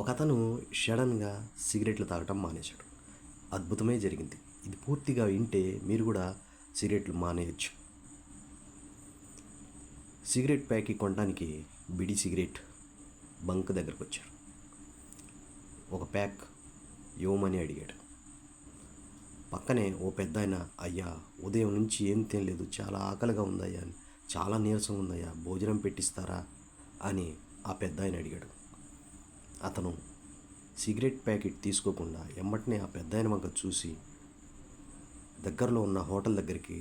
ఒకతను సడన్గా సిగరెట్లు తాగటం మానేశాడు. అద్భుతమే జరిగింది. ఇది పూర్తిగా వింటే మీరు కూడా సిగరెట్లు మానేయచ్చు. సిగరెట్ ప్యాకెట్ కొనడానికి బిడి సిగరెట్ బంక్ దగ్గరకు వచ్చాడు. ఒక ప్యాక్ ఇవ్వమని అడిగాడు. పక్కనే ఓ పెద్దాయన, అయ్యా ఉదయం నుంచి ఏం తినలేదు, చాలా ఆకలిగా ఉందయ్యా, చాలా నీరసం ఉందయ్యా, భోజనం పెట్టిస్తారా అని ఆ పెద్దాయన అడిగాడు. అతను సిగరెట్ ప్యాకెట్ తీసుకోకుండా ఎమ్మటనే ఆ పెద్దాయన వంక చూసి దగ్గరలో ఉన్న హోటల్ దగ్గరికి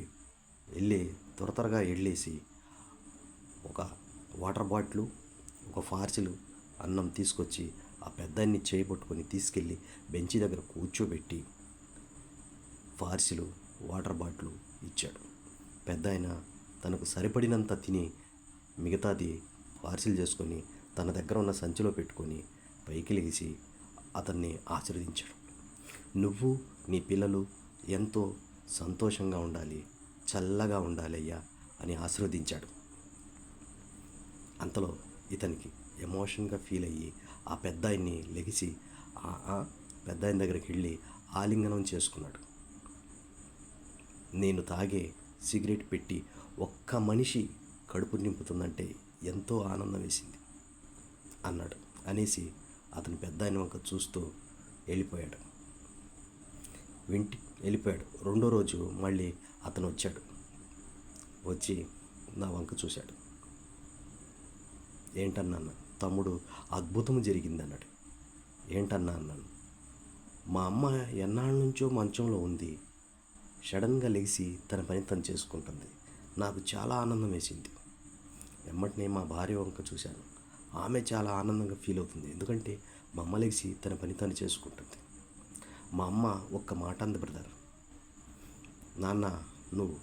త్వరగా వెళ్ళేసి ఒక వాటర్ బాటిల్, ఒక పార్సిల్ అన్నం తీసుకొచ్చి ఆ పెద్దాయన్ని చేయి పట్టుకొని తీసుకెళ్ళి బెంచి దగ్గర కూర్చోబెట్టి పార్సిల్, వాటర్ బాటిల్ ఇచ్చాడు. పెద్దాయన తనకు సరిపడినంత తిని మిగతాది పార్సిల్ చేసుకొని తన దగ్గర ఉన్న సంచిలో పెట్టుకొని పైకి లేచి అతన్ని ఆశీర్వదించాడు. నువ్వు నీ పిల్లలు ఎంతో సంతోషంగా ఉండాలి, చల్లగా ఉండాలి అయ్యా అని ఆశీర్వదించాడు. అంతలో ఇతనికి ఎమోషన్గా ఫీల్ అయ్యి ఆ పెద్దాయన్ని లెగిసి పెద్దాయన దగ్గరికి వెళ్ళి ఆలింగనం చేసుకున్నాడు. నేను తాగే సిగరెట్ పెట్టి ఒక్క మనిషి కడుపు నింపుతుందంటే ఎంతో ఆనందం వేసింది అన్నాడు. అనేసి అతను పెద్దాయన వంక చూస్తూ వెళ్ళిపోయాడు. రెండో రోజు మళ్ళీ అతను వచ్చి నా వంక చూశాడు. ఏంటన్నా అన్న. తమ్ముడు, అద్భుతం జరిగిందన్నాడు. ఏంటన్నా అన్నాను. మా అమ్మ ఎన్నాళ్ళ నుంచో మంచంలో ఉంది, సడన్గా లెగిసి తన పని తను చేసుకుంటుంది. నాకు చాలా ఆనందం వేసింది. వెంటనే మా భార్య వంక చూశాను. ఆమె చాలా ఆనందంగా ఫీల్ అవుతుంది. ఎందుకంటే మా అమ్మ లెగిసి తన పని తను చేసుకుంటుంది. మా అమ్మ ఒక్క మాట అంది, బ్రదర్, నాన్న నువ్వు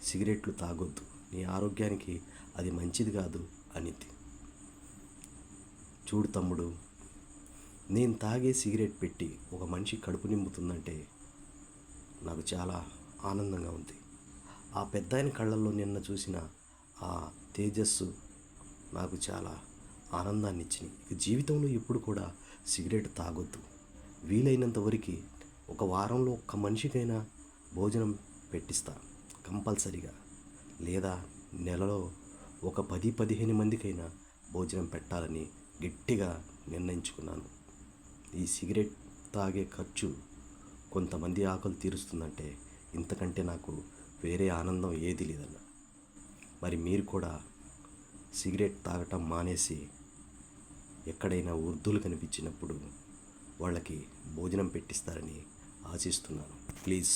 సిగరెట్లు తాగొద్దు, నీ ఆరోగ్యానికి అది మంచిది కాదు అనింది. చూడు తమ్ముడు, నేను తాగే సిగరెట్ పెట్టి ఒక మనిషి కడుపు నింపుతుందంటే నాకు చాలా ఆనందంగా ఉంది. ఆ పెద్దాయన కళ్ళల్లో నిన్న చూసిన ఆ తేజస్సు నాకు చాలా ఆనందాన్ని ఇచ్చినాయి. ఇక జీవితంలో ఎప్పుడు కూడా సిగరెట్ తాగొద్దు. వీలైనంత వరకు ఒక వారంలో ఒక్క మనిషికైనా భోజనం పెట్టిస్తా కంపల్సరీగా, లేదా నెలలో ఒక 10-15 మందికైనా భోజనం పెట్టాలని గట్టిగా నిర్ణయించుకున్నాను. ఈ సిగరెట్ తాగే ఖర్చు కొంతమంది ఆకలి తీరుస్తుందంటే ఇంతకంటే నాకు వేరే ఆనందం ఏది లేదన్న. మరి మీరు కూడా సిగరెట్ తాగటం మానేసి ఎక్కడైనా వృద్ధులు కనిపించినప్పుడు వాళ్ళకి భోజనం పెట్టిస్తారని ఆశిస్తున్నాను. ప్లీజ్.